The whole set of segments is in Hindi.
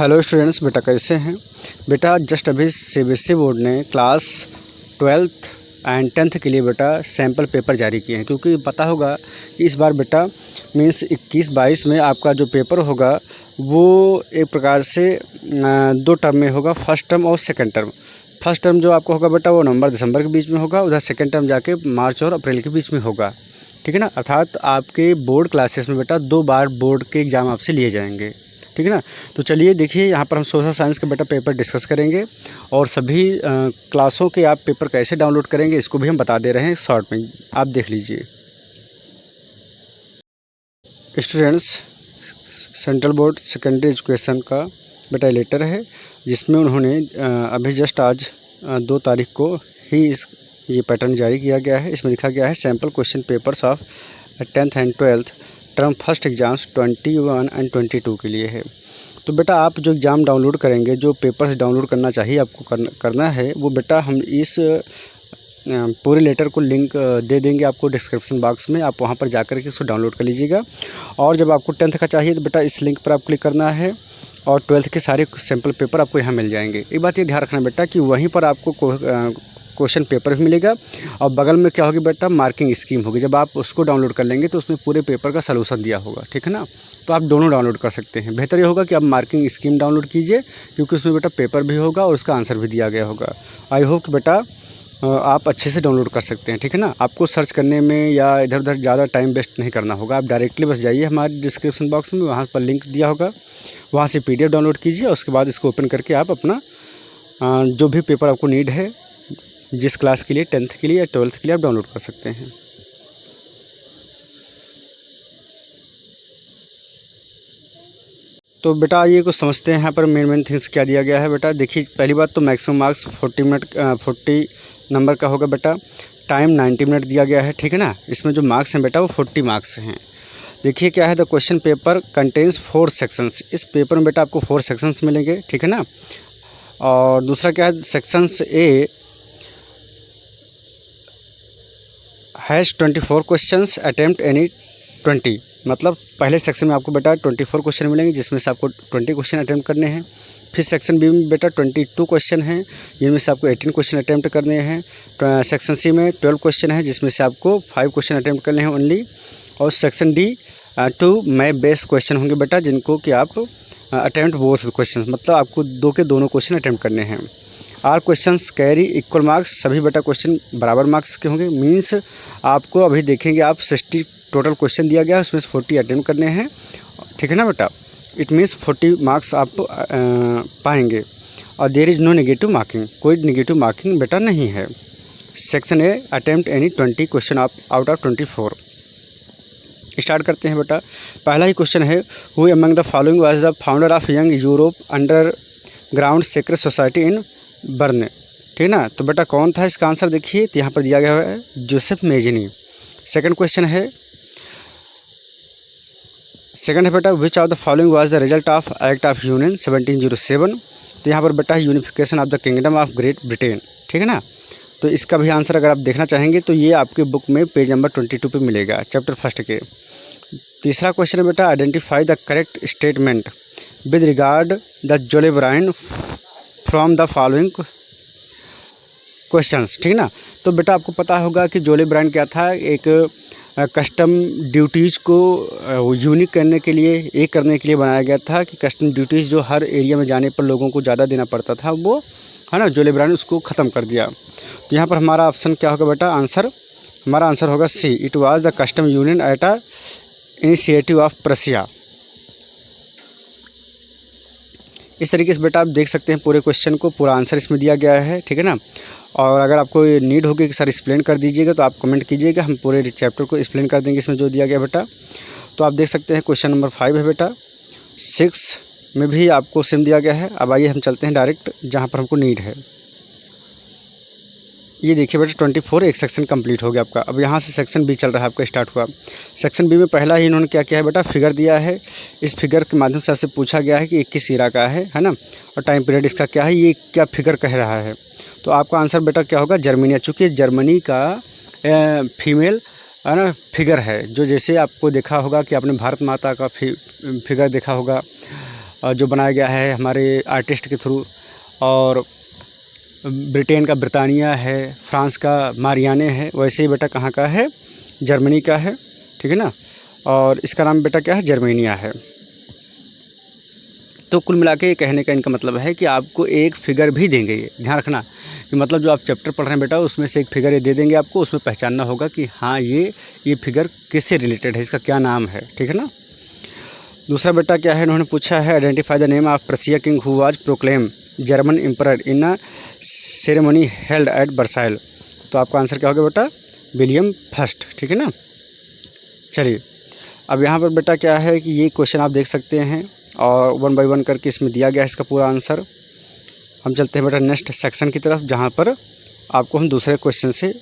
हेलो स्टूडेंट्स, बेटा कैसे हैं। बेटा जस्ट अभी सीबीएसई बोर्ड ने क्लास 12th एंड 10th के लिए बेटा सैम्पल पेपर जारी किए हैं, क्योंकि पता होगा कि इस बार बेटा मीन्स 21-22 में आपका जो पेपर होगा वो एक प्रकार से दो टर्म में होगा, फर्स्ट टर्म और सेकंड टर्म। फर्स्ट टर्म जो आपका होगा बेटा वो नवंबर-दिसंबर के बीच में होगा, उधर सेकंड टर्म जाके मार्च और अप्रैल के बीच में होगा, ठीक है ना। अर्थात आपके बोर्ड क्लासेस में बेटा 2 बार बोर्ड के एग्ज़ाम आपसे लिए जाएंगे, ठीक है ना। तो चलिए देखिए, यहाँ पर हम सोशल साइंस का बेटा पेपर डिस्कस करेंगे और सभी क्लासों के आप पेपर कैसे डाउनलोड करेंगे इसको भी हम बता दे रहे हैं शॉर्ट में, आप देख लीजिए। Students, central board secondary education का बेटा लेटर है, जिसमें उन्होंने अभी जस्ट आज 2 तारीख को ही ये पैटर्न जारी किया गया है। इसमें लिखा गया है sample question papers of 10th and 12th term first exams 21 and 22 के लिए है। तो बेटा आप जो एग्ज़ाम डाउनलोड करेंगे, जो पेपर्स डाउनलोड करना चाहिए आपको करना है, वो बेटा हम इस पूरे लेटर को लिंक दे देंगे आपको डिस्क्रिप्शन बॉक्स में, आप वहाँ पर जाकर के इसको डाउनलोड कर लीजिएगा। और जब आपको 10th का चाहिए तो बेटा इस लिंक पर आप क्लिक करना है और 12th के सारे सैम्पल पेपर आपको यहाँ मिल जाएंगे। एक बात ये ध्यान रखना बेटा कि वहीं पर आपको क्वेश्चन पेपर भी मिलेगा और बगल में क्या होगी बेटा, मार्किंग स्कीम होगी। जब आप उसको डाउनलोड कर लेंगे तो उसमें पूरे पेपर का सलूशन दिया होगा, ठीक है ना। तो आप दोनों डाउनलोड कर सकते हैं। बेहतर ये होगा कि आप मार्किंग स्कीम डाउनलोड कीजिए, क्योंकि उसमें बेटा पेपर भी होगा और उसका आंसर भी दिया गया होगा। आई होप कि बेटा आप अच्छे से डाउनलोड कर सकते हैं, ठीक है ना। आपको सर्च करने में या इधर उधर ज़्यादा टाइम वेस्ट नहीं करना होगा। आप डायरेक्टली बस जाइए हमारे डिस्क्रिप्शन बॉक्स में, वहाँ पर लिंक दिया होगा, वहाँ से PDF डाउनलोड कीजिए और उसके बाद इसको ओपन करके आप अपना जो भी पेपर आपको नीड है, जिस क्लास के लिए 10th के लिए या 12th के लिए आप डाउनलोड कर सकते हैं। तो बेटा ये कुछ समझते हैं यहाँ पर मेन थिंग्स क्या दिया गया है। बेटा देखिए, पहली बात तो मैक्सिमम मार्क्स 40 नंबर का होगा बेटा। टाइम 90 मिनट दिया गया है, ठीक है ना। इसमें जो मार्क्स हैं बेटा वो 40 मार्क्स हैं। देखिए क्या है, the question paper contains 4 sections. इस पेपर में बेटा आपको 4 सेक्शंस मिलेंगे, ठीक है ना। और दूसरा क्या है, sections A has 24 questions, attempt any 20। मतलब पहले सेक्शन में आपको बेटा 24 क्वेश्चन मिलेंगे, जिसमें से आपको 20 क्वेश्चन अटेम्प्ट करने हैं। फिर सेक्शन बी में बेटा 22 क्वेश्चन हैं, जिनमें से आपको 18 क्वेश्चन अटेम्प्ट करने हैं। सेक्शन सी में 12 क्वेश्चन है, जिसमें से आपको 5 क्वेश्चन अटेम्प्ट करने हैं ओनली। और सेक्शन डी 2 में बेस क्वेश्चन होंगे बेटा, जिनको कि आप अटेम्प्ट बोथ क्वेश्चन, मतलब आपको 2 के दोनों क्वेश्चन अटेम्प्ट करने हैं। All questions carry equal marks, सभी बेटा क्वेश्चन बराबर मार्क्स के होंगे। मीन्स आपको अभी देखेंगे आप 60 टोटल क्वेश्चन दिया गया है, उसमें से 40 अटेम्प्ट करने हैं, ठीक है ना बेटा। इट मीन्स 40 मार्क्स आप पाएंगे। और there is no negative marking, कोई नेगेटिव मार्किंग बेटा नहीं है। Section A attempt any 20 question out of 24। Start करते हैं बेटा। पहला ही क्वेश्चन है, who among the following was the founder of young Europe underground secret society in Bern, ठीक है ना। तो बेटा कौन था, इसका आंसर देखिए, तो यहाँ पर दिया गया है जोसेफ मेजिनी। सेकंड क्वेश्चन है, बेटा which of the following was the result of act of union 1707। तो यहाँ पर बेटा unification of the kingdom of great Britain, ठीक है ना। तो इसका भी आंसर अगर आप देखना चाहेंगे तो ये आपके बुक में पेज नंबर 22 पे मिलेगा, चैप्टर फर्स्ट के। तीसरा क्वेश्चन है बेटा, identify the correct statement with regard the Zollverein from the following questions, ठीक है ना। तो बेटा आपको पता होगा कि जोले ब्रांड क्या था, एक कस्टम ड्यूटीज़ को यूनिक करने के लिए बनाया गया था, कि कस्टम ड्यूटीज़ जो हर एरिया में जाने पर लोगों को ज़्यादा देना पड़ता था, वो है ना, जोले ब्रांड उसको ख़त्म कर दिया। तो यहाँ पर हमारा ऑप्शन क्या होगा बेटा, हमारा आंसर होगा C, it was the custom union at a initiative of Prussia. इस तरीके से बेटा आप देख सकते हैं पूरे क्वेश्चन को, पूरा आंसर इसमें दिया गया है, ठीक है ना। और अगर आपको नीड होगी कि सर एक्सप्लेन कर दीजिएगा तो आप कमेंट कीजिएगा, हम पूरे चैप्टर को एक्सप्लेन कर देंगे इसमें जो दिया गया बेटा। तो आप देख सकते हैं क्वेश्चन नंबर 5 है बेटा, 6 में भी आपको सेम दिया गया है। अब आइए हम चलते हैं डायरेक्ट जहाँ पर हमको नीड है। ये देखिए बेटा 24 एक सेक्शन कंप्लीट हो गया आपका। अब यहाँ से सेक्शन बी चल रहा है आपका, स्टार्ट हुआ। सेक्शन बी में पहला ही इन्होंने क्या किया है बेटा, फिगर दिया है। इस फिगर के माध्यम से आपसे पूछा गया है कि 21 ईरा का है ना, और टाइम पीरियड इसका क्या है, ये क्या फिगर कह रहा है। तो आपका आंसर बेटा क्या होगा, जर्मनी। चूँकि जर्मनी का फीमेल है ना फिगर है, जो जैसे आपको देखा होगा कि आपने भारत माता का फिगर देखा होगा, जो बनाया गया है हमारे आर्टिस्ट के थ्रू, और ब्रिटेन का ब्रिटानिया है, फ्रांस का मारियाने है, वैसे ही बेटा कहाँ का है, जर्मनी का है, ठीक है ना। और इसका नाम बेटा क्या है, जर्मेनिया है। तो कुल मिला के कहने का इनका मतलब है कि आपको एक फिगर भी देंगे, ये ध्यान रखना कि मतलब जो आप चैप्टर पढ़ रहे हैं बेटा उसमें से एक फिगर ये दे देंगे आपको, उसमें पहचानना होगा कि हाँ ये फिगर किससे रिलेटेड है, इसका क्या नाम है, ठीक है ना। दूसरा बेटा क्या है, इन्होंने पूछा है identify the name of Prussia king who was proclaim German emperor in a ceremony held at Versailles. तो आपका आंसर क्या होगा बेटा, विलियम फर्स्ट, ठीक है ना। चलिए अब यहाँ पर बेटा क्या है कि ये क्वेश्चन आप देख सकते हैं और 1 बाय 1 करके इसमें दिया गया है इसका पूरा आंसर। हम चलते हैं बेटा नेक्स्ट सेक्शन की तरफ, जहाँ पर आपको हम दूसरे क्वेश्चन से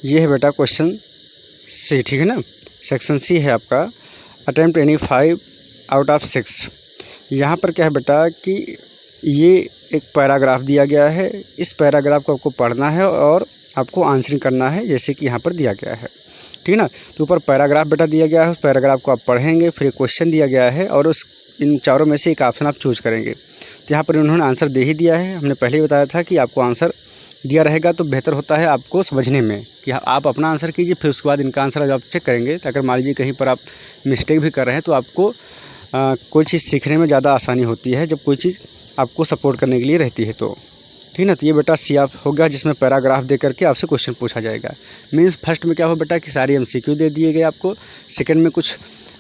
ये है बेटा क्वेश्चन सी, ठीक है ना। सेक्शन सी है आपका, अटेम्प्ट एनी 5 आउट ऑफ 6। यहाँ पर क्या है बेटा कि ये एक पैराग्राफ दिया गया है, इस पैराग्राफ को आपको पढ़ना है और आपको आंसरिंग करना है, जैसे कि यहाँ पर दिया गया है, ठीक है ना। तो ऊपर पैराग्राफ बेटा दिया गया है, उस पैराग्राफ को आप पढ़ेंगे, फिर एक क्वेश्चन दिया गया है और उस इन चारों में से एक ऑप्शन आप चूज करेंगे। तो यहाँ पर उन्होंने आंसर दे ही दिया है, हमने पहले ही बताया था कि आपको आंसर दिया रहेगा तो बेहतर होता है आपको समझने में कि आप अपना आंसर कीजिए, फिर उसके बाद इनका आंसर आप चेक करेंगे। तो अगर मान लीजिए कहीं पर आप मिस्टेक भी कर रहे हैं तो आपको कोई चीज़ सीखने में ज़्यादा आसानी होती है जब कोई चीज़ आपको सपोर्ट करने के लिए रहती है, तो ठीक ना। तो ये बेटा सी आप हो गया, जिसमें पैराग्राफ दे करके आपसे क्वेश्चन पूछा जाएगा। मीन्स फर्स्ट में क्या हो बेटा कि सारी MCQ दे दिए गए आपको, सेकंड में कुछ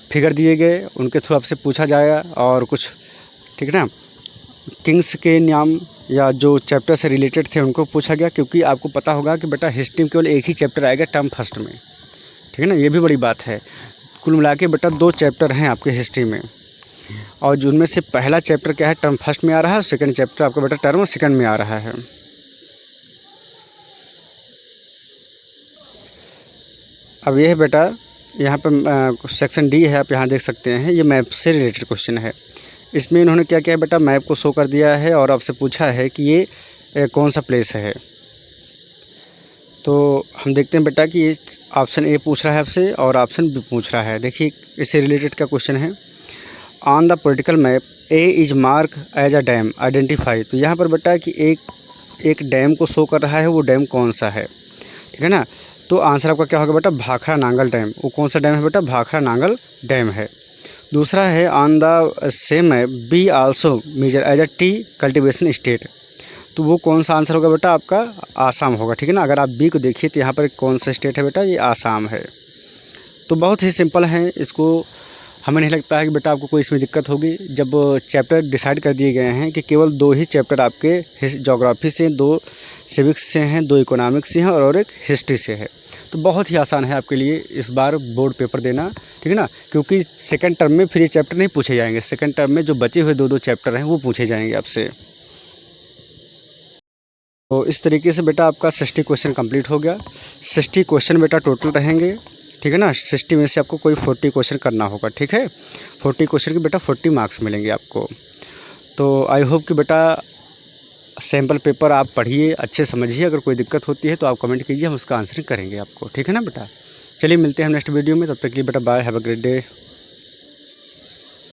फिगर दिए गए, उनके थ्रू आपसे पूछा जाएगा, और कुछ ठीक है ना किंग्स के नाम या जो चैप्टर से रिलेटेड थे उनको पूछा गया, क्योंकि आपको पता होगा कि बेटा हिस्ट्री में केवल एक ही चैप्टर आएगा टर्म फर्स्ट में, ठीक है ना। ये भी बड़ी बात है। कुल मिला के बेटा 2 चैप्टर हैं आपके हिस्ट्री में, और जिनमें से पहला चैप्टर क्या है, टर्म फर्स्ट में आ रहा है, और सेकंड चैप्टर आपका बेटा टर्म सेकंड में आ रहा है। अब ये है बेटा यहाँ पर सेक्शन डी है, आप यहाँ देख सकते हैं, ये मैप से रिलेटेड क्वेश्चन है। इसमें इन्होंने क्या किया बेटा, मैप को शो कर दिया है और आपसे पूछा है कि ये कौन सा प्लेस है। तो हम देखते हैं बेटा कि ये ऑप्शन ए पूछ रहा है आपसे और ऑप्शन बी पूछ रहा है। देखिए इससे रिलेटेड का क्वेश्चन है, on the political map A is mark as a dam identify. तो यहाँ पर बेटा कि एक डैम को शो कर रहा है, वो डैम कौन सा है, ठीक है ना। तो आंसर आपका क्या होगा बेटा, भाखड़ा नांगल डैम। वो कौन सा डैम है बेटा, भाखड़ा नांगल डैम है। दूसरा है on the same map B also major as a tea cultivation state. तो वो कौन सा आंसर होगा बेटा, आपका आसाम होगा, ठीक है ना। अगर आप बी को देखिए तो यहाँ पर कौन सा स्टेट है बेटा, ये आसाम है। तो बहुत ही सिंपल है, इसको हमें नहीं लगता है कि बेटा आपको कोई इसमें दिक्कत होगी। जब चैप्टर डिसाइड कर दिए गए हैं कि केवल 2 ही चैप्टर आपके ज्योग्राफी से, 2 सिविक्स से हैं, 2 इकोनॉमिक्स से हैं और एक हिस्ट्री से है, तो बहुत ही आसान है आपके लिए इस बार बोर्ड पेपर देना, ठीक है ना। क्योंकि सेकंड टर्म में फिर ये चैप्टर नहीं पूछे जाएंगे, सेकंड टर्म में जो बचे हुए 2 चैप्टर हैं वो पूछे जाएंगे आपसे। तो इस तरीके से बेटा आपका 60 क्वेश्चन कंप्लीट हो गया। 60 क्वेश्चन बेटा टोटल रहेंगे, ठीक है ना। 60 में से आपको कोई 40 क्वेश्चन करना होगा, ठीक है। 40 क्वेश्चन के बेटा 40 मार्क्स मिलेंगे आपको। तो आई होप कि बेटा सैम्पल पेपर आप पढ़िए, अच्छे समझिए। अगर कोई दिक्कत होती है तो आप कमेंट कीजिए, हम उसका आंसरिंग करेंगे आपको, ठीक है ना बेटा। चलिए मिलते हैं हम नेक्स्ट वीडियो में, तब तक के लिए बेटा bye, have a great day.